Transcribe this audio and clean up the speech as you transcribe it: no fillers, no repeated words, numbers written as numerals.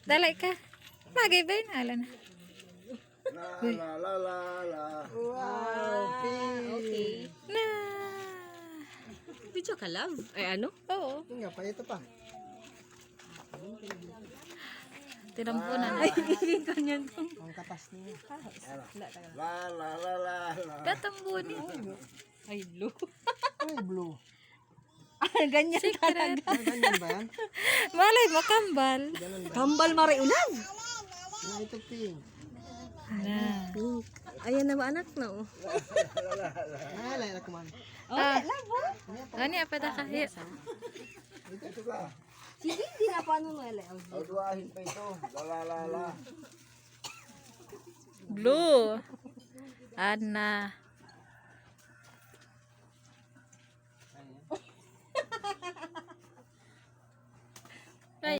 Dalay ka. Bagay ba yun? Ala na. La la la la la. Wow, okay. Na. Video ka, love? Ay, ano? Oo. Yun nga pa, ito pa. Tinampunan na. Ganyan. Ang katas niya. La la la la la. Tatambunin. Ay, blue. Ay, blue. Ah, ganyan Secret. Ay, ganyan ba yan? Malay mo, kambal. Ganun ba? Kambal mariunag. Na ito pink. Na. Pink. Ayan na ba anak na, oh. Ah, lala ko man. Ah. Ano yung apeda ka? Ito ka. Sige, di na paano mo ala. Auduahin pa ito. La la la la. Blue. Ana.